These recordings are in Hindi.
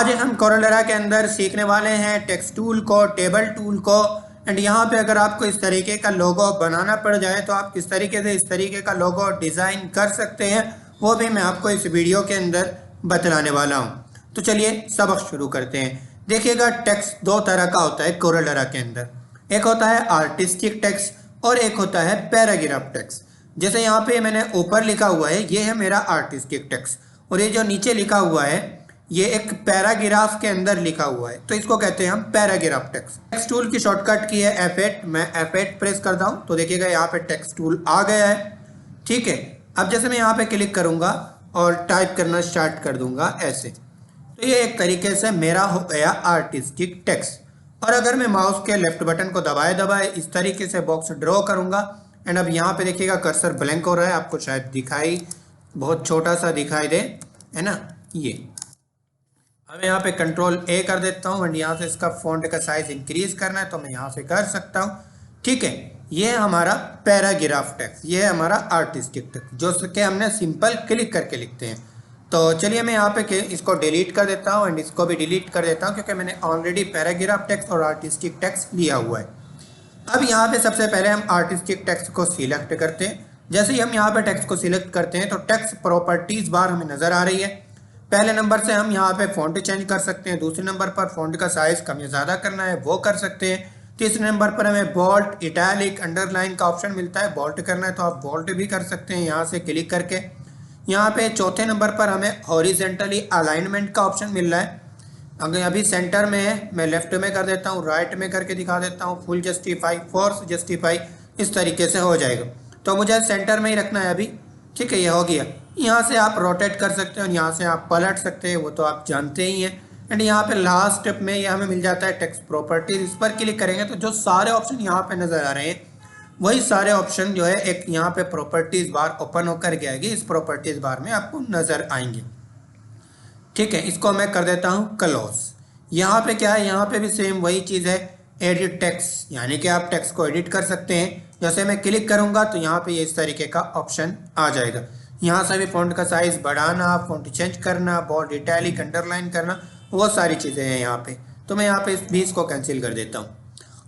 आज हम कोरोलेरा के अंदर सीखने वाले हैं टेक्स्ट टूल को, टेबल टूल को। एंड यहाँ पे अगर आपको इस तरीके का लोगो बनाना पड़ जाए तो आप किस तरीके से इस तरीके का लोगो डिज़ाइन कर सकते हैं, वो भी मैं आपको इस वीडियो के अंदर बतलाने वाला हूँ। तो चलिए सबक शुरू करते हैं। देखिएगा, टेक्स्ट दो तरह का होता है कोरोलेरा के अंदर। एक होता है आर्टिस्टिक टेक्स्ट और एक होता है पैराग्राफ टेक्स्ट। जैसे यहाँ पे मैंने ऊपर लिखा हुआ है, ये है मेरा आर्टिस्टिक टेक्स्ट, और ये जो नीचे लिखा हुआ है ये एक पैराग्राफ के अंदर लिखा हुआ है, तो इसको कहते हैं हम पैराग्राफ टेक्स्ट। टेक्स्ट टूल की शॉर्टकट की है F8। मैं F8 प्रेस करता हूँ तो देखिएगा यहाँ पे टेक्स्ट टूल आ गया है। ठीक है, अब जैसे मैं यहाँ पे क्लिक करूँगा और टाइप करना स्टार्ट कर दूंगा ऐसे, तो ये एक तरीके से मेरा हो गया आर्टिस्टिक टेक्स्ट। और अगर मैं माउस के लेफ्ट बटन को दबाए दबाए इस तरीके से बॉक्स ड्रॉ करूँगा, एंड अब यहाँ पे देखिएगा कर्सर ब्लैंक हो रहा है, आपको शायद दिखाई बहुत छोटा सा दिखाई दे, है ना। ये अब यहाँ पे कंट्रोल A कर देता हूँ, एंड यहाँ से इसका फॉन्ट का साइज इंक्रीज करना है तो मैं यहाँ से कर सकता हूँ। ठीक है, ये हमारा पैराग्राफ टेक्स्ट, ये है हमारा आर्टिस्टिक टेक्स्ट जो कि हमने सिंपल क्लिक करके लिखते हैं। तो चलिए मैं यहाँ पे इसको डिलीट कर देता हूँ एंड इसको भी डिलीट कर देता हूँ, क्योंकि मैंने ऑलरेडी पैराग्राफ टेक्स्ट और आर्टिस्टिक टेक्स्ट लिया हुआ है। अब यहाँ पे सबसे पहले हम आर्टिस्टिक टेक्स्ट को सिलेक्ट करते हैं। जैसे ही हम यहाँ पे टेक्स्ट को सिलेक्ट करते हैं तो टेक्स्ट प्रॉपर्टीज बार हमें नजर आ रही है। पहले नंबर से हम यहाँ पे फॉन्ट चेंज कर सकते हैं, दूसरे नंबर पर फॉन्ट का साइज कम या ज़्यादा करना है वो कर सकते हैं, तीसरे नंबर पर हमें बोल्ड, इटैलिक, अंडरलाइन का ऑप्शन मिलता है, बोल्ड करना है तो आप बोल्ड भी कर सकते हैं यहाँ से क्लिक करके। यहाँ पे चौथे नंबर पर हमें हॉरिजेंटली अलाइनमेंट का ऑप्शन मिल रहा है। अगर अभी सेंटर में है, मैं लेफ्ट में कर देता हूँ, राइट में करके दिखा देता हूँ, फुल जस्टिफाई, फोर्स जस्टिफाई, इस तरीके से हो जाएगा। तो मुझे सेंटर में ही रखना है अभी। ठीक है, ये हो गया। यहाँ से आप रोटेट कर सकते हैं और यहाँ से आप पलट सकते हैं, वो तो आप जानते ही हैं। एंड यहाँ पे लास्ट स्टेप में ये हमें मिल जाता है टेक्स्ट प्रॉपर्टीज। इस पर क्लिक करेंगे तो जो सारे ऑप्शन यहाँ पे नजर आ रहे हैं वही सारे ऑप्शन जो है एक यहाँ पे प्रॉपर्टीज बार ओपन होकर के आएगी, इस प्रॉपर्टीज बार में आपको नजर आएंगे। ठीक है, इसको मैं कर देता हूँ क्लोज। यहाँ पे क्या है, यहाँ पे भी सेम वही चीज़ है, एडिट टेक्स्ट, यानी कि आप टेक्स्ट को एडिट कर सकते हैं। जैसे मैं क्लिक करूँगा तो यहाँ पे ये इस तरीके का ऑप्शन आ जाएगा। यहाँ से भी फॉन्ट का साइज बढ़ाना, फॉन्ट चेंज करना, बोल्ड, इटैलिक, अंडरलाइन करना, वो सारी चीज़ें हैं यहाँ पे। तो मैं यहाँ पे इस 20 को कैंसिल कर देता हूँ।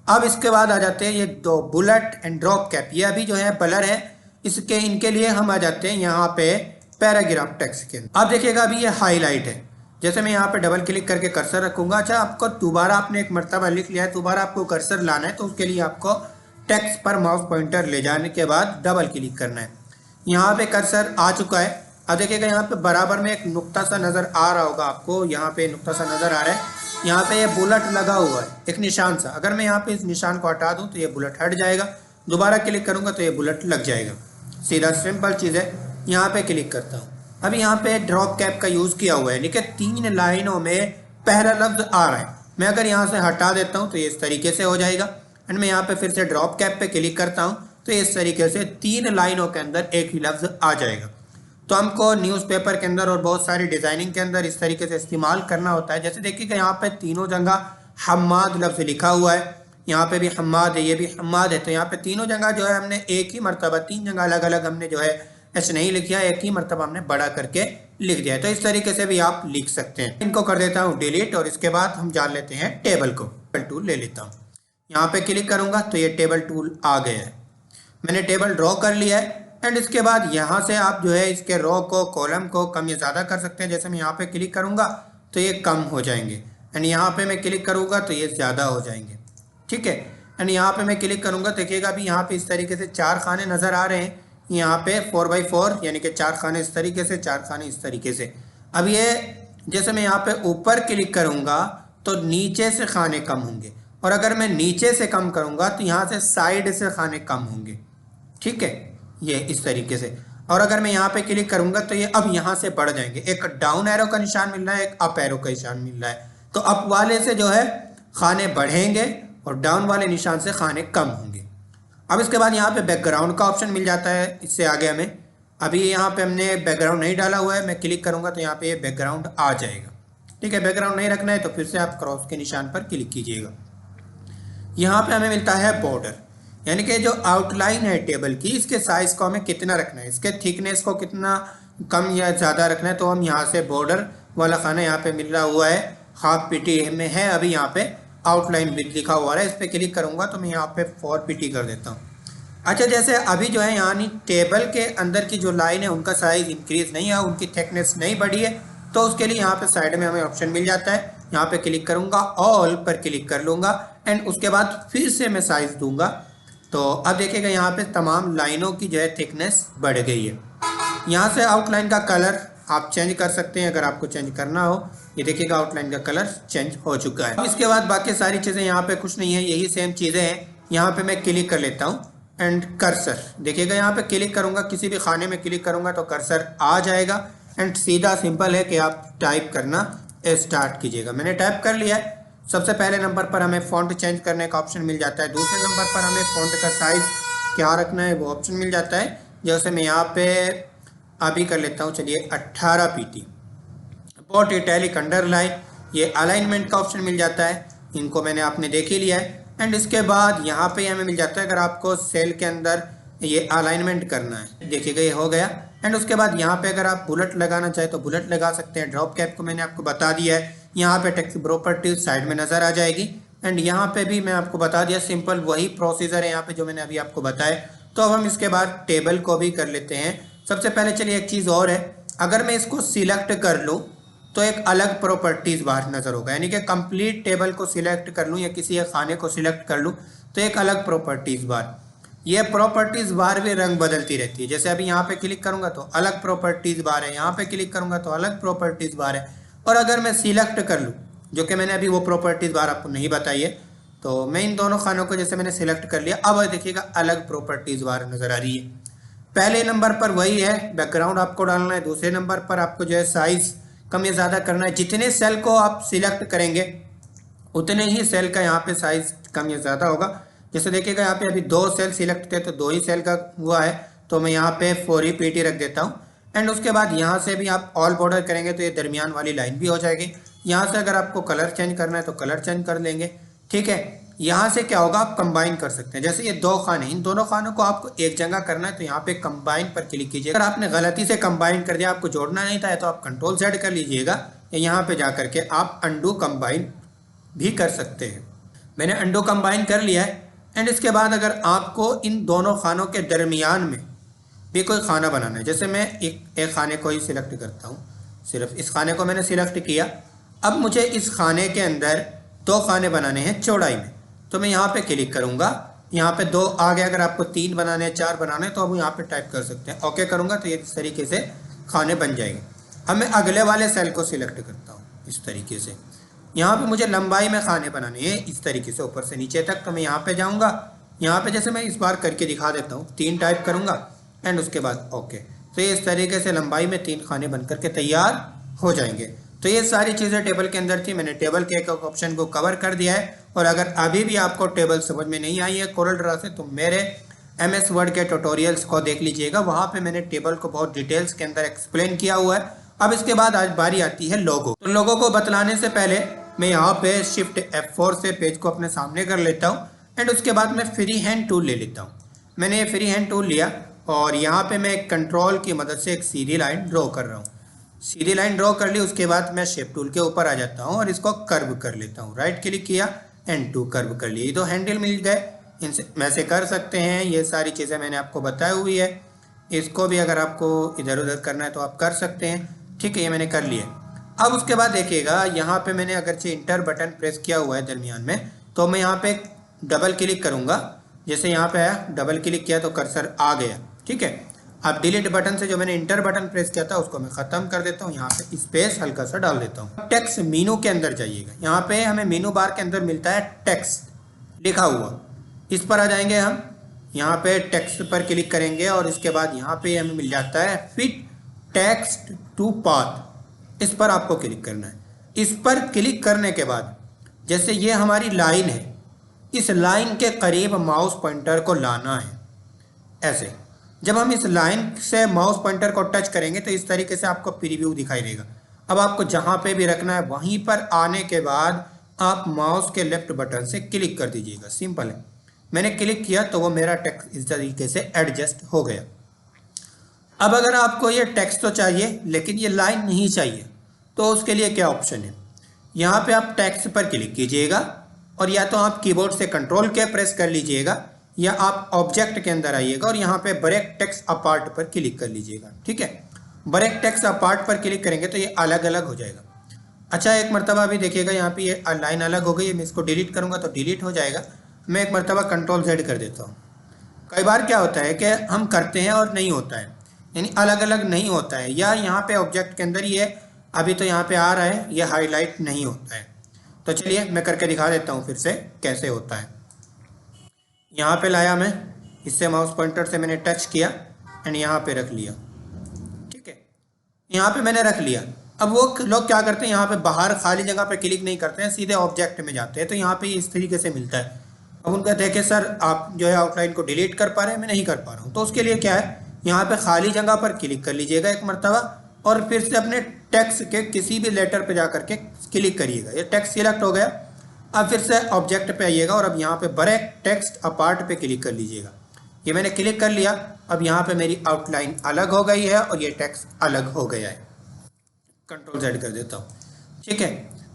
अब इसके बाद आ जाते हैं ये दो बुलेट एंड ड्रॉप कैप, ये अभी जो है ब्लर है, इसके इनके लिए हम आ जाते हैं यहाँ पे पैराग्राफ टेक्स्ट के। अब देखिएगा अभी ये हाईलाइट है। जैसे मैं यहाँ पे डबल क्लिक करके कर्सर रखूंगा, अच्छा आपको दोबारा आपने एक मरतबा लिख लिया है, दोबारा आपको कर्सर लाना है तो उसके लिए आपको टेक्स्ट पर माउस पॉइंटर ले जाने के बाद डबल क्लिक करना है। यहाँ पे कर्सर आ चुका है। अब देखिएगा यहाँ पे बराबर में एक नुक्ता सा नज़र आ रहा होगा आपको, यहाँ पे नुक्ता सा नज़र आ रहा है, यहाँ पे ये बुलेट लगा हुआ है एक निशान सा। अगर मैं यहाँ पे इस निशान को हटा दूँ तो ये बुलेट हट जाएगा, दोबारा क्लिक करूँगा तो ये बुलेट लग जाएगा। सीधा सिंपल चीज़ है। यहाँ पे क्लिक करता हूँ, अभी यहाँ पे ड्रॉप कैप का यूज़ किया हुआ है, यानी कि 3 लाइनों में पहला लफ्ज आ रहा है। मैं अगर यहाँ से हटा देता हूँ तो ये इस तरीके से हो जाएगा, एंड मैं यहाँ पे फिर से ड्रॉप कैप पे क्लिक करता हूँ तो इस तरीके से 3 लाइनों के अंदर एक ही लफ्ज आ जाएगा। तो हमको न्यूज़पेपर के अंदर और बहुत सारी डिज़ाइनिंग के अंदर इस तरीके से इस्तेमाल करना होता है। जैसे देखिएगा यहाँ पे तीनों जगह हम्माद लफ्ज लिखा हुआ है, यहाँ पे भी हम्माद है, ये भी हम्माद है, तो यहाँ पे तीनों जगह जो है हमने एक ही मरतबा, 3 जगह अलग अलग हमने जो है ऐसे नहीं लिखा, एक ही मरतबा हमने बड़ा करके लिख दिया है। तो इस तरीके से भी आप लिख सकते हैं। इनको कर देता हूँ डिलीट, और इसके बाद हम जान लेते हैं टेबल को। टेबल टूल ले लेता हूँ, यहाँ पे क्लिक करूँगा तो ये टेबल टूल आ गया है। मैंने टेबल ड्रॉ कर लिया है, एंड इसके बाद यहाँ से आप जो है इसके रो को, कॉलम को कम या ज़्यादा कर सकते हैं। जैसे मैं यहाँ पे क्लिक करूँगा तो ये कम हो जाएंगे, एंड यहाँ पे मैं क्लिक करूँगा तो ये ज़्यादा हो जाएंगे। ठीक है, एंड यहाँ पे मैं क्लिक करूँगा, देखिएगा अभी यहाँ पे इस तरीके से 4 खाने नज़र आ रहे हैं। यहाँ पे 4x4 यानी कि 4 खाने इस तरीके से, 4 खाने इस तरीके से। अब ये जैसे मैं यहाँ पे ऊपर क्लिक करूँगा तो नीचे से खाने कम होंगे, और अगर मैं नीचे से कम करूँगा तो यहाँ से साइड से खाने कम होंगे। ठीक है, ये इस तरीके से। और अगर मैं यहाँ पे क्लिक करूँगा तो ये अब यहाँ से बढ़ जाएंगे। एक डाउन एरो का निशान मिल रहा है, एक अप एरो का निशान मिल रहा है। तो अप वाले से जो है खाने बढ़ेंगे और डाउन वाले निशान से खाने कम होंगे। अब इसके बाद यहाँ पे बैकग्राउंड का ऑप्शन मिल जाता है, इससे आगे हमें अभी यहाँ पे हमने बैकग्राउंड नहीं डाला हुआ है, मैं क्लिक करूँगा तो यहाँ पे ये बैकग्राउंड आ जाएगा। ठीक है, बैकग्राउंड नहीं रखना है तो फिर से आप क्रॉस के निशान पर क्लिक कीजिएगा। यहाँ पे हमें मिलता है बॉर्डर, यानी कि जो आउटलाइन है टेबल की, इसके साइज को हमें कितना रखना है, इसके थिकनेस को कितना कम या ज़्यादा रखना है। तो हम यहाँ से बॉर्डर वाला खाना यहाँ पे मिल रहा हुआ है, हाफ पीटी में है, अभी यहाँ पे आउटलाइन विड्थ लिखा हुआ है, इस पर क्लिक करूँगा तो मैं यहाँ पे 4 पीटी कर देता हूँ। अच्छा, जैसे अभी जो है यानी टेबल के अंदर की जो लाइन है उनका साइज़ इंक्रीज़ नहीं है, उनकी थिकनेस नहीं बढ़ी है, तो उसके लिए यहाँ पे साइड में हमें ऑप्शन मिल जाता है, यहाँ पे क्लिक करूँगा, ऑल पर क्लिक कर लूँगा एंड उसके बाद फिर से मैं साइज़ दूंगा। तो अब देखिएगा यहाँ पे तमाम लाइनों की जो है थिकनेस बढ़ गई है। यहाँ से आउटलाइन का कलर आप चेंज कर सकते हैं अगर आपको चेंज करना हो। ये देखिएगा आउटलाइन का कलर चेंज हो चुका है। इसके बाद बाकी सारी चीज़ें यहाँ पे कुछ नहीं है, यही सेम चीज़ें हैं। यहाँ पे मैं क्लिक कर लेता हूँ एंड कर्सर देखिएगा, यहाँ पे क्लिक करूँगा, किसी भी खाने में क्लिक करूँगा तो कर्सर आ जाएगा एंड सीधा सिंपल है कि आप टाइप करना स्टार्ट कीजिएगा। मैंने टाइप कर लिया है। सबसे पहले नंबर पर हमें फ़ॉन्ट चेंज करने का ऑप्शन मिल जाता है, दूसरे नंबर पर हमें फ़ॉन्ट का साइज़ क्या रखना है वो ऑप्शन मिल जाता है। जैसे मैं यहाँ पे अभी कर लेता हूँ, चलिए 18 पीटी। बोल्ड इटैलिक अंडरलाइन, ये अलाइनमेंट का ऑप्शन मिल जाता है, इनको मैंने आपने देख ही लिया है। एंड इसके बाद यहाँ पे हमें मिल जाता है अगर आपको सेल के अंदर ये अलाइनमेंट करना है, देखिएगा ये हो गया। एंड उसके बाद यहाँ पे अगर आप बुलेट लगाना चाहे तो बुलेट लगा सकते हैं। ड्रॉप कैप को मैंने आपको बता दिया है, यहाँ पे टेक्स्ट प्रॉपर्टीज साइड में नज़र आ जाएगी। एंड यहाँ पे भी मैं आपको बता दिया, सिंपल वही प्रोसीजर है यहाँ पे जो मैंने अभी आपको बताया। तो अब हम इसके बाद टेबल को भी कर लेते हैं। सबसे पहले चलिए एक चीज़ और है, अगर मैं इसको सिलेक्ट कर लूँ तो एक अलग प्रॉपर्टीज़ बाहर नज़र होगा, यानी कि कंप्लीट टेबल को सिलेक्ट कर लूँ या किसी एक खाने को सिलेक्ट कर लूँ तो एक अलग प्रॉपर्टीज़ बार, ये प्रॉपर्टीज़ बार भी रंग बदलती रहती है। जैसे अभी यहाँ पे क्लिक करूँगा तो अलग प्रॉपर्टीज़ बार है, यहाँ पे क्लिक करूँगा तो अलग प्रॉपर्टीज़ बार है। और अगर मैं सिलेक्ट कर लूँ, जो कि मैंने अभी वो प्रॉपर्टीज़ बार आपको नहीं बताई है, तो मैं इन दोनों खानों को जैसे मैंने सिलेक्ट कर लिया, अब देखिएगा अलग प्रॉपर्टीज़ बार नज़र आ रही है। पहले नंबर पर वही है, बैकग्राउंड आपको डालना है, दूसरे नंबर पर आपको जो है साइज़ कम या ज़्यादा करना है। जितने सेल को आप सिलेक्ट करेंगे उतने ही सेल का यहाँ पे साइज़ कम या ज़्यादा होगा। जैसे देखिएगा यहाँ पे अभी 2 सेल सिलेक्ट थे तो 2 ही सेल का हुआ है, तो मैं यहाँ पे 4 ही पीटी रख देता हूँ। एंड उसके बाद यहाँ से भी आप ऑल बॉर्डर करेंगे तो ये दरमियान वाली लाइन भी हो जाएगी। यहाँ से अगर आपको कलर चेंज करना है तो कलर चेंज कर लेंगे, ठीक है। यहाँ से क्या होगा, आप कंबाइन कर सकते हैं। जैसे ये 2 खाने, इन दोनों खानों को आपको एक जगह करना है तो यहाँ पे कंबाइन पर क्लिक कीजिए। अगर आपने गलती से कंबाइन कर दिया, आपको जोड़ना नहीं था, तो आप कंट्रोल Z कर लीजिएगा या यहाँ पे जा करके आप अंडू कंबाइन भी कर सकते हैं। मैंने अंडू कंबाइन कर लिया है। एंड इसके बाद अगर आपको इन दोनों खानों के दरमियान में भी कोई खाना बनाना है, जैसे मैं एक खाने को ही सिलेक्ट करता हूँ, सिर्फ इस खाने को मैंने सिलेक्ट किया। अब मुझे इस खाने के अंदर 2 खाने बनाने हैं चौड़ाई में, तो मैं यहाँ पे क्लिक करूँगा, यहाँ पे 2 आ गया। अगर आपको 3 बनाने हैं, 4 बनाने हैं तो अब यहाँ पे टाइप कर सकते हैं। ओके करूँगा तो ये इस तरीके से खाने बन जाएंगे। अब मैं अगले वाले सेल को सिलेक्ट करता हूँ इस तरीके से। यहाँ पे मुझे लंबाई में खाने बनाने हैं इस तरीके से ऊपर से नीचे तक, तो मैं यहाँ पे जाऊँगा। यहाँ पे जैसे मैं इस बार करके दिखा देता हूँ, 3 टाइप करूँगा एंड उसके बाद ओके, तो ये इस तरीके से लंबाई में 3 खाने बन करके तैयार हो जाएंगे। तो ये सारी चीज़ें टेबल के अंदर थी, मैंने टेबल के एक ऑप्शन को कवर कर दिया है। और अगर अभी भी आपको टेबल समझ में नहीं आई है कोरल ड्रा से, तो मेरे MS वर्ड के ट्यूटोरियल्स को देख लीजिएगा, वहाँ पे मैंने टेबल को बहुत डिटेल्स के अंदर एक्सप्लेन किया हुआ है। अब इसके बाद आज बारी आती है लोगो। तो लोगो को बतलाने से पहले मैं यहाँ पे शिफ्ट F4 से पेज को अपने सामने कर लेता हूँ एंड उसके बाद मैं फ्री हैंड टूल ले लेता हूँ। मैंने ये फ्री हैंड टूल लिया और यहाँ पे मैं कंट्रोल की मदद से एक सीधी लाइन ड्रॉ कर रहा हूँ। सीधी लाइन ड्रॉ कर ली, उसके बाद मैं शेप टूल के ऊपर आ जाता हूँ और इसको कर्व कर लेता हूँ। राइट क्लिक किया एंड 2 कर्व कर लिए, तो हैंडल मिल गए, इनसे वैसे कर सकते हैं। ये सारी चीज़ें मैंने आपको बताई हुई है, इसको भी अगर आपको इधर उधर करना है तो आप कर सकते हैं, ठीक है। ये मैंने कर लिया। अब उसके बाद देखिएगा यहाँ पे मैंने अगरचे इंटर बटन प्रेस किया हुआ है दरमियान में, तो मैं यहाँ पे डबल क्लिक करूँगा। जैसे यहाँ पे है, डबल क्लिक किया तो कर्सर आ गया, ठीक है। अब डिलीट बटन से जो मैंने इंटर बटन प्रेस किया था उसको मैं ख़त्म कर देता हूँ, यहाँ पे स्पेस हल्का सा डाल देता हूँ। टेक्स्ट मीनू के अंदर जाइएगा, यहाँ पे हमें मीनू बार के अंदर मिलता है टेक्स्ट लिखा हुआ, इस पर आ जाएंगे हम। यहाँ पे टेक्स्ट पर क्लिक करेंगे और इसके बाद यहाँ पे हमें मिल जाता है फिट टेक्स्ट टू पाथ, इस पर आपको क्लिक करना है। इस पर क्लिक करने के बाद जैसे ये हमारी लाइन है, इस लाइन के करीब माउस पॉइंटर को लाना है ऐसे। जब हम इस लाइन से माउस पॉइंटर को टच करेंगे तो इस तरीके से आपको प्रीव्यू दिखाई देगा। अब आपको जहाँ पे भी रखना है वहीं पर आने के बाद आप माउस के लेफ्ट बटन से क्लिक कर दीजिएगा, सिंपल है। मैंने क्लिक किया तो वो मेरा टेक्स्ट इस तरीके से एडजस्ट हो गया। अब अगर आपको ये टेक्स्ट तो चाहिए लेकिन ये लाइन नहीं चाहिए, तो उसके लिए क्या ऑप्शन है, यहाँ पे आप टेक्स्ट पर क्लिक कीजिएगा और या तो आप कीबोर्ड से कंट्रोल के प्रेस कर लीजिएगा या आप ऑब्जेक्ट के अंदर आइएगा और यहाँ पे ब्रेक टेक्स्ट अपार्ट पर क्लिक कर लीजिएगा। ठीक है, ब्रेक टेक्स्ट अपार्ट पर क्लिक करेंगे तो ये अलग अलग हो जाएगा। अच्छा, एक मरतबा अभी देखिएगा यहाँ पे ये लाइन अलग हो गई है। मैं इसको डिलीट करूँगा तो डिलीट हो जाएगा। मैं एक मरतबा कंट्रोल Z कर देता हूँ। कई बार क्या होता है कि हम करते हैं और नहीं होता है, यानी अलग अलग नहीं होता है, या यहाँ पे ऑब्जेक्ट के अंदर ये अभी तो यहाँ पे आ रहा है, ये हाईलाइट नहीं होता है। तो चलिए मैं करके दिखा देता हूँ फिर से कैसे होता है। यहाँ पे लाया मैं, इससे माउस पॉइंटर से मैंने टच किया एंड यहाँ पे रख लिया। ठीक है, यहाँ पे मैंने रख लिया। अब वो लोग क्या करते हैं, यहाँ पे बाहर खाली जगह पे क्लिक नहीं करते हैं, सीधे ऑब्जेक्ट में जाते हैं। तो यहाँ पे इस तरीके से मिलता है। अब उनका देखे सर आप जो है आउटलाइन को डिलीट कर पा रहे हैं, मैं नहीं कर पा रहा हूँ। तो उसके लिए क्या है, यहाँ पे खाली जगह पर क्लिक कर लीजिएगा एक मरतबा और फिर से अपने टेक्स्ट के किसी भी लेटर पे जा करके क्लिक करिएगा। ये टेक्स्ट सिलेक्ट हो गया। अब फिर से ऑब्जेक्ट पे आइएगा और अब यहाँ पे ब्रेक टेक्स्ट अपार्ट पे क्लिक कर लीजिएगा। ये मैंने क्लिक कर लिया। अब यहाँ पे मेरी आउटलाइन अलग हो गई है और ये टेक्स्ट अलग हो गया है। कंट्रोल Z कर देता हूँ। ठीक है,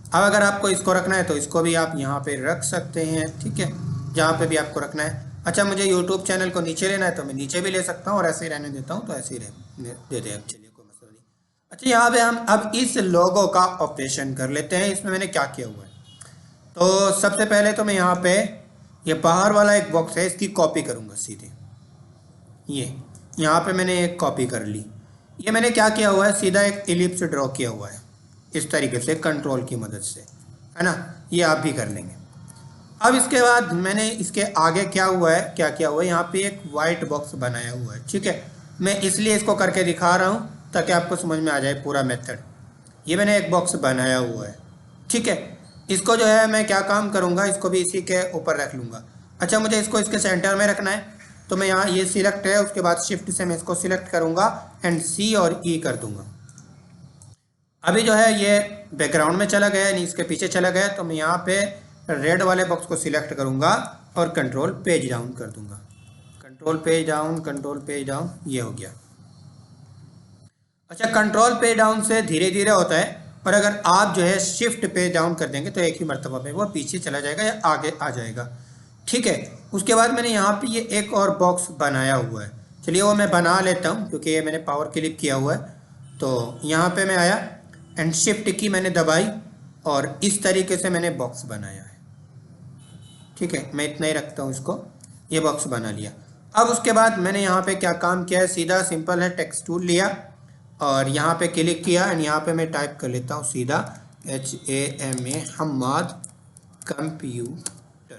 अब अगर आपको इसको रखना है तो इसको भी आप यहाँ पे रख सकते हैं। ठीक है, जहाँ पे भी आपको रखना है। अच्छा, मुझे यूट्यूब चैनल को नीचे लेना है तो मैं नीचे भी ले सकता हूँ और ऐसे ही रहने देता हूँ तो ऐसे ही दे दें। चलिए कोई मसला नहीं। अच्छा, यहाँ पे हम अब इस लोगो का ऑपरेशन कर लेते हैं। इसमें मैंने क्या किया हुआ है, तो सबसे पहले तो मैं यहाँ पे ये बाहर वाला एक बॉक्स है, इसकी कॉपी करूँगा सीधे। ये यहाँ पे मैंने एक कॉपी कर ली। ये मैंने क्या किया हुआ है, सीधा एक एलिप्स ड्रॉ किया हुआ है इस तरीके से कंट्रोल की मदद से, है ना। ये आप भी कर लेंगे। अब इसके बाद मैंने इसके आगे क्या हुआ है, क्या किया हुआ है, यहाँ पे एक वाइट बॉक्स बनाया हुआ है। ठीक है, मैं इसलिए इसको करके दिखा रहा हूँ ताकि आपको समझ में आ जाए पूरा मेथड। ये मैंने एक बॉक्स बनाया हुआ है। ठीक है, इसको जो है मैं क्या काम करूँगा, इसको भी इसी के ऊपर रख लूँगा। अच्छा, मुझे इसको इसके सेंटर में रखना है तो मैं यहाँ ये सिलेक्ट है, उसके बाद शिफ्ट से मैं इसको सिलेक्ट करूँगा एंड C और E कर दूँगा। अभी जो है ये बैकग्राउंड में चला गया, यानी इसके पीछे चला गया। तो मैं यहाँ पे रेड वाले बॉक्स को सिलेक्ट करूँगा और कंट्रोल पेज डाउन कर दूँगा। Control page down, control page down, ये हो गया। अच्छा, कंट्रोल पेज डाउन से धीरे धीरे होता है, पर अगर आप जो है शिफ्ट पेज डाउन कर देंगे तो एक ही मरतबा में वो पीछे चला जाएगा या आगे आ जाएगा। ठीक है, उसके बाद मैंने यहाँ पे ये एक और बॉक्स बनाया हुआ है। चलिए वो मैं बना लेता हूँ क्योंकि ये मैंने पावर क्लिक किया हुआ है। तो यहाँ पे मैं आया एंड शिफ्ट की मैंने दबाई और इस तरीके से मैंने बॉक्स बनाया है। ठीक है, मैं इतना ही रखता हूँ इसको, ये बॉक्स बना लिया। अब उसके बाद मैंने यहाँ पे क्या काम किया है, सीधा सिंपल है, टेक्स्ट टूल लिया और यहाँ पे क्लिक किया एंड यहाँ पे मैं टाइप कर लेता हूँ सीधा HAMA हम्माद कंप्यूटर।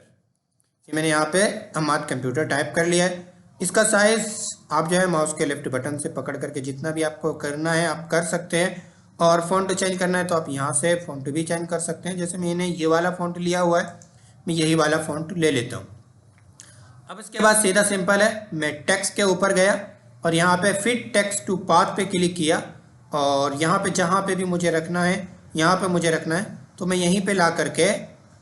ये मैंने यहाँ पे हम्माद कंप्यूटर टाइप कर लिया है। इसका साइज़ आप जो है माउस के लेफ्ट बटन से पकड़ करके जितना भी आपको करना है आप कर सकते हैं, और फ़ॉन्ट चेंज करना है तो आप यहाँ से फ़ॉन्ट भी चेंज कर सकते हैं। जैसे मैंने ये वाला फ़ॉन्ट लिया हुआ है, मैं यही वाला फ़ॉन्ट ले लेता हूँ। अब इसके बाद सीधा सिंपल है, मैं टेक्स्ट के ऊपर गया और यहाँ पे फिट टेक्स्ट टू पाथ पे क्लिक किया और यहाँ पे जहाँ पे भी मुझे रखना है, यहाँ पे मुझे रखना है तो मैं यहीं पे ला करके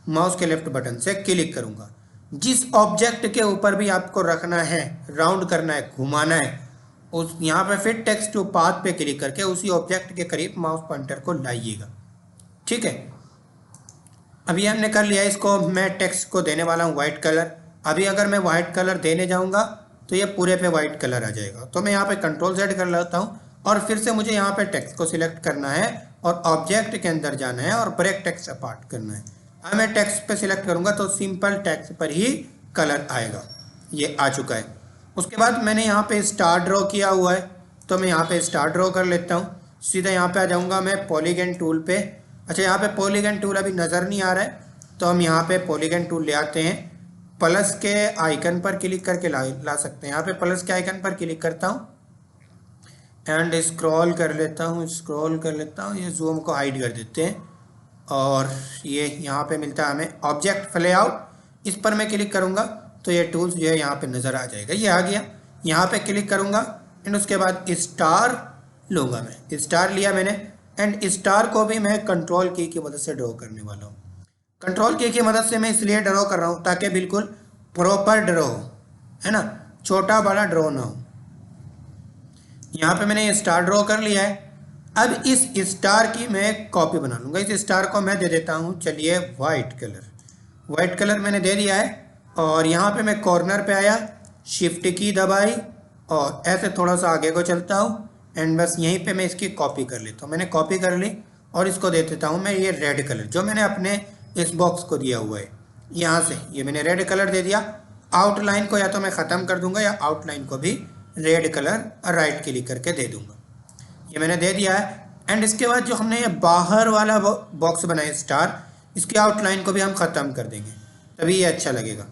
माउस के लेफ्ट बटन से क्लिक करूँगा। जिस ऑब्जेक्ट के ऊपर भी आपको रखना है, राउंड करना है, घुमाना है, उस यहाँ पे फिट टेक्स्ट टू पाथ पे क्लिक करके उसी ऑब्जेक्ट के करीब माउस पॉइंटर को लाइएगा। ठीक है, अभी हमने कर लिया। इसको मैं टेक्स्ट को देने वाला हूँ वाइट कलर। अभी अगर मैं वाइट कलर देने जाऊँगा तो ये पूरे पे वाइट कलर आ जाएगा। तो मैं यहाँ पे कंट्रोल Z कर लेता हूँ और फिर से मुझे यहाँ पे टेक्स्ट को सिलेक्ट करना है और ऑब्जेक्ट के अंदर जाना है और ब्रेक टेक्स्ट अपार्ट करना है। अब मैं टेक्स्ट पे सिलेक्ट करूँगा तो सिंपल टेक्स्ट पर ही कलर आएगा। ये आ चुका है। उसके बाद मैंने यहाँ पे स्टार ड्रॉ किया हुआ है तो मैं यहाँ पे स्टार ड्रॉ कर लेता हूँ। सीधा यहाँ पे आ जाऊँगा मैं पॉलीगन टूल पे। अच्छा, यहाँ पे पॉलीगन टूल अभी नज़र नहीं आ रहा है तो हम यहाँ पे पॉलीगन टूल ले आते हैं। प्लस के आइकन पर क्लिक करके ला सकते हैं। यहाँ पे प्लस के आइकन पर क्लिक करता हूँ एंड स्क्रॉल कर लेता हूँ। ये जूम को हाइड कर देते हैं और ये यहाँ पे मिलता है हमें ऑब्जेक्ट फ्लेआउट। इस पर मैं क्लिक करूँगा तो ये टूल्स जो है यहाँ पे नज़र आ जाएगा। ये आ गया। यहाँ पे क्लिक करूँगा एंड उसके बाद स्टार लूँगा। मैं स्टार लिया मैंने एंड स्टार को भी मैं कंट्रोल की मदद से ड्रॉ करने वाला हूँ। कंट्रोल की मदद से मैं इसलिए ड्रॉ कर रहा हूँ ताकि बिल्कुल प्रॉपर ड्रॉ हो, है ना, छोटा बड़ा ड्रॉ ना हो। यहाँ पे मैंने ये स्टार ड्रॉ कर लिया है। अब इस स्टार की मैं कॉपी बना लूँगा। इस स्टार को मैं दे देता हूँ चलिए वाइट कलर। वाइट कलर मैंने दे दिया है और यहाँ पे मैं कॉर्नर पे आया, शिफ्ट की दबाई और ऐसे थोड़ा सा आगे को चलता हूँ एंड बस यहीं पे मैं इसकी कॉपी कर लेता हूँ। मैंने कॉपी कर ली और इसको दे देता हूँ मैं ये रेड कलर जो मैंने अपने इस बॉक्स को दिया हुआ है। यहाँ से ये मैंने रेड कलर दे दिया। आउटलाइन को या तो मैं ख़त्म कर दूंगा या आउटलाइन को भी रेड कलर राइट क्लिक करके दे दूंगा। ये मैंने दे दिया है एंड इसके बाद जो हमने ये बाहर वाला बॉक्स बनाया स्टार, इसकी आउटलाइन को भी हम ख़त्म कर देंगे, तभी ये अच्छा लगेगा।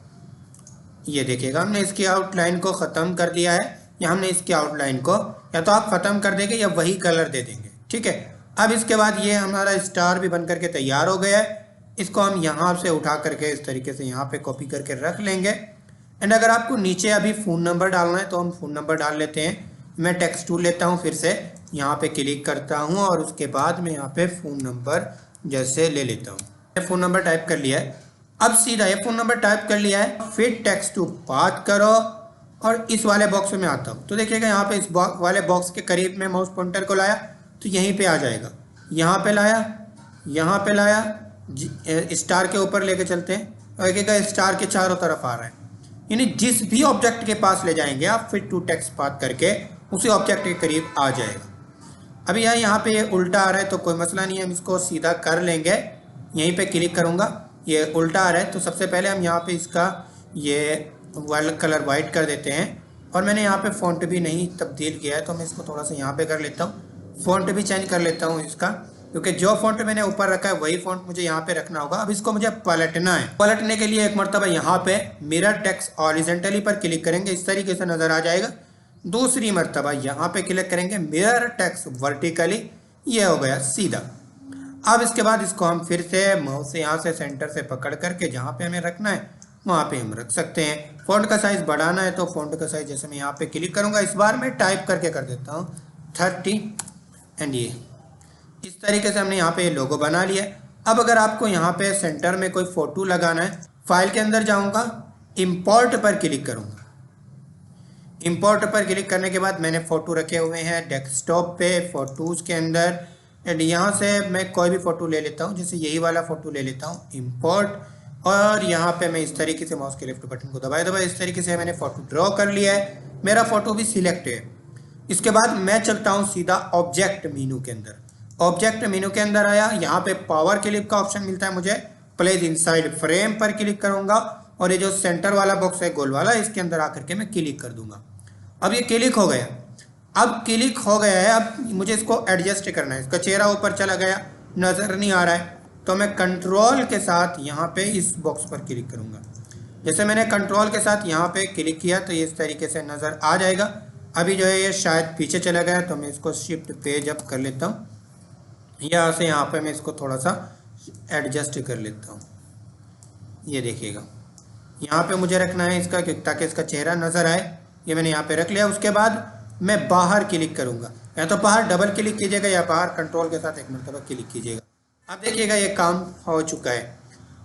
ये देखिएगा हमने इसकी आउटलाइन को ख़त्म कर दिया है या हमने इसकी आउटलाइन को या तो आप ख़त्म कर देंगे या वही कलर दे देंगे, ठीक है। अब इसके बाद ये हमारा स्टार भी बन करके तैयार हो गया है। इसको हम यहाँ से उठा करके इस तरीके से यहाँ पे कॉपी करके रख लेंगे एंड अगर आपको नीचे अभी फ़ोन नंबर डालना है तो हम फ़ोन नंबर डाल लेते हैं। मैं टेक्स्ट टूल लेता हूँ, फिर से यहाँ पे क्लिक करता हूँ और उसके बाद मैं यहाँ पे फ़ोन नंबर जैसे ले लेता हूँ। फ़ोन नंबर टाइप कर लिया है। अब सीधा ये फ़ोन नंबर टाइप कर लिया है, फिर टेक्स्ट टू बात करो और इस वाले बॉक्स में आता हूँ तो देखिएगा यहाँ पे इस वाले बॉक्स के करीब में माउस पॉइंटर को लाया तो यहीं पे आ जाएगा। यहाँ पे लाया, यहाँ पे लाया, स्टार के ऊपर लेके चलते हैं और देखिएगा स्टार के चारों तरफ आ रहा है, यानी जिस भी ऑब्जेक्ट के पास ले जाएंगे आप फिर टू टेक्स्ट बात करके उसी ऑब्जेक्ट के करीब आ जाएगा। अभी यहाँ पे ये उल्टा आ रहा है तो कोई मसला नहीं है, हम इसको सीधा कर लेंगे। यहीं पे क्लिक करूँगा, ये उल्टा आ रहा है तो सबसे पहले हम यहाँ पे इसका ये वाला कलर वाइट कर देते हैं और मैंने यहाँ पे फ़ॉन्ट भी नहीं तब्दील किया है तो मैं इसको थोड़ा सा यहाँ पे कर लेता हूँ। फ़ॉन्ट भी चेंज कर लेता हूँ इसका, क्योंकि जो फ़ॉन्ट मैंने ऊपर रखा है वही फ़ॉन्ट मुझे यहाँ पे रखना होगा। अब इसको मुझे पलटना है। पलटने के लिए एक मरतबा यहाँ पे मिरर टेक्स्ट हॉरिजॉन्टली पर क्लिक करेंगे, इस तरीके से नज़र आ जाएगा। दूसरी मरतबा यहाँ पे क्लिक करेंगे मिरर टेक्स्ट वर्टिकली, ये हो गया सीधा। अब इसके बाद इसको हम फिर से माउस से यहाँ से सेंटर से पकड़ करके जहाँ पे हमें रखना है वहाँ पे हम रख सकते हैं। फ़ॉन्ट का साइज़ बढ़ाना है तो फ़ॉन्ट का साइज़ जैसे मैं यहाँ पे क्लिक करूँगा, इस बार मैं टाइप करके कर देता हूँ 30 एंड ये इस तरीके से हमने यहाँ पे लोगो बना लिया। अब अगर आपको यहाँ पे सेंटर में कोई फ़ोटो लगाना है, फाइल के अंदर जाऊँगा, इंपोर्ट पर क्लिक करूँगा। इंपोर्ट पर क्लिक करने के बाद मैंने फ़ोटो रखे हुए हैं डेस्कटॉप पे फ़ोटोज़ के अंदर एंड यहाँ से मैं कोई भी फ़ोटो ले लेता हूँ, जैसे यही वाला फ़ोटो ले लेता हूँ इंपोर्ट और यहाँ पे मैं इस तरीके से माउस के लेफ्ट बटन को दबाए दबाए इस तरीके से मैंने फ़ोटो ड्रॉ कर लिया है। मेरा फ़ोटो भी सिलेक्ट है। इसके बाद मैं चलता हूँ सीधा ऑब्जेक्ट मेनू के अंदर। ऑब्जेक्ट मेनू के अंदर आया, यहाँ पे पावर क्लिप का ऑप्शन मिलता है मुझे, प्लेस इनसाइड फ्रेम पर क्लिक करूँगा और ये जो सेंटर वाला बॉक्स है गोल वाला, इसके अंदर आकर के मैं क्लिक कर दूँगा। अब ये क्लिक हो गया। अब क्लिक हो गया है, अब मुझे इसको एडजस्ट करना है। इसका चेहरा ऊपर चला गया, नज़र नहीं आ रहा है, तो मैं कंट्रोल के साथ यहाँ पे इस बॉक्स पर क्लिक करूँगा। जैसे मैंने कंट्रोल के साथ यहाँ पे क्लिक किया तो ये इस तरीके से नज़र आ जाएगा। अभी जो है ये शायद पीछे चला गया तो मैं इसको शिफ्ट पेज अप कर लेता हूँ, यहाँ से यहाँ पे मैं इसको थोड़ा सा एडजस्ट कर लेता हूँ। ये देखिएगा यहाँ पे मुझे रखना है इसका ताकि इसका चेहरा नज़र आए। ये मैंने यहाँ पे रख लिया। उसके बाद मैं बाहर क्लिक करूँगा, या तो बाहर डबल क्लिक कीजिएगा या बाहर कंट्रोल के साथ एक मरतबा क्लिक कीजिएगा। अब देखिएगा ये काम हो चुका है।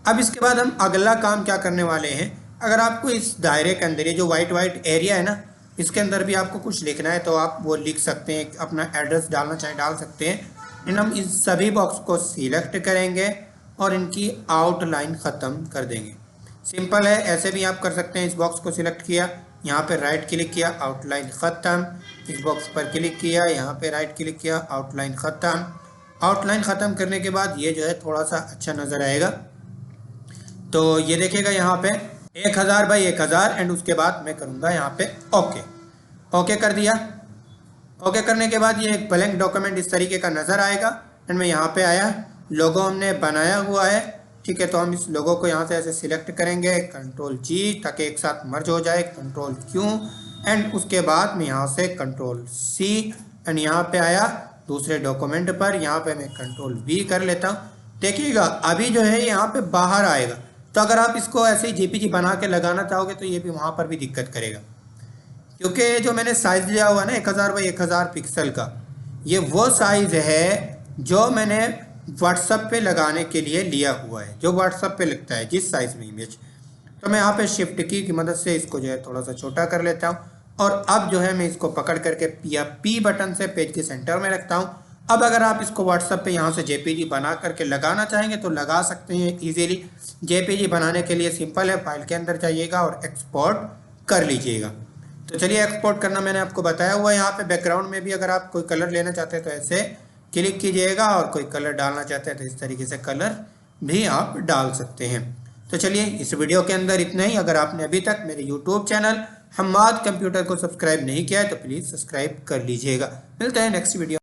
अब इसके बाद हम अगला काम क्या करने वाले हैं, अगर आपको इस दायरे के अंदर ये जो वाइट एरिया है ना, इसके अंदर भी आपको कुछ लिखना है तो आप वो लिख सकते हैं, अपना एड्रेस डालना चाहे डाल सकते हैं। हम इस सभी बॉक्स को सिलेक्ट करेंगे और इनकी आउटलाइन ख़त्म कर देंगे। सिंपल है, ऐसे भी आप कर सकते हैं। इस बॉक्स को सिलेक्ट किया, यहाँ पे राइट क्लिक किया, आउटलाइन ख़त्म। इस बॉक्स पर क्लिक किया, यहाँ पे राइट क्लिक किया, आउटलाइन ख़त्म। आउटलाइन ख़त्म करने के बाद ये जो है थोड़ा सा अच्छा नज़र आएगा। तो ये देखिएगा यहाँ पे 1000 बाई 1000 एंड उसके बाद मैं करूँगा यहाँ पे ओके कर दिया। ओके करने के बाद ये एक ब्लैंक डॉक्यूमेंट इस तरीके का नज़र आएगा एंड मैं यहाँ पे आया, लोगो हमने बनाया हुआ है, ठीक है। तो हम इस लोगो को यहाँ से ऐसे सिलेक्ट करेंगे, कंट्रोल जी ताकि एक साथ मर्ज हो जाए, कंट्रोल क्यू एंड उसके बाद मैं यहाँ से कंट्रोल सी एंड यहाँ पे आया दूसरे डॉक्यूमेंट पर, यहाँ पे मैं कंट्रोल वी कर लेता हूँ। देखिएगा अभी जो है यहाँ पे बाहर आएगा। तो अगर आप इसको ऐसे ही जेपीजी बना के लगाना चाहोगे तो ये भी वहाँ पर भी दिक्कत करेगा, क्योंकि जो मैंने साइज़ लिया हुआ ना 1000 बाई 1000 पिक्सल का, ये वो साइज़ है जो मैंने व्हाट्सएप पे लगाने के लिए लिया हुआ है, जो व्हाट्सएप पे लगता है जिस साइज़ में इमेज। तो मैं यहाँ पे शिफ्ट की मदद से इसको जो है थोड़ा सा छोटा कर लेता हूँ और अब जो है मैं इसको पकड़ करके पी बटन से पेज के सेंटर में रखता हूँ। अब अगर आप इसको व्हाट्सएप पे यहाँ से जेपीजी बना करके लगाना चाहेंगे तो लगा सकते हैं इजीली। जेपीजी बनाने के लिए सिंपल है, फाइल के अंदर जाइएगा और एक्सपोर्ट कर लीजिएगा। तो चलिए एक्सपोर्ट करना मैंने आपको बताया हुआ है। यहाँ पे बैकग्राउंड में भी अगर आप कोई कलर लेना चाहते हैं तो ऐसे क्लिक कीजिएगा और कोई कलर डालना चाहते हैं तो इस तरीके से कलर भी आप डाल सकते हैं। तो चलिए इस वीडियो के अंदर इतना ही। अगर आपने अभी तक मेरे यूट्यूब चैनल हम्माद कंप्यूटर को सब्सक्राइब नहीं किया है तो प्लीज़ सब्सक्राइब कर लीजिएगा। मिलते हैं नेक्स्ट वीडियो।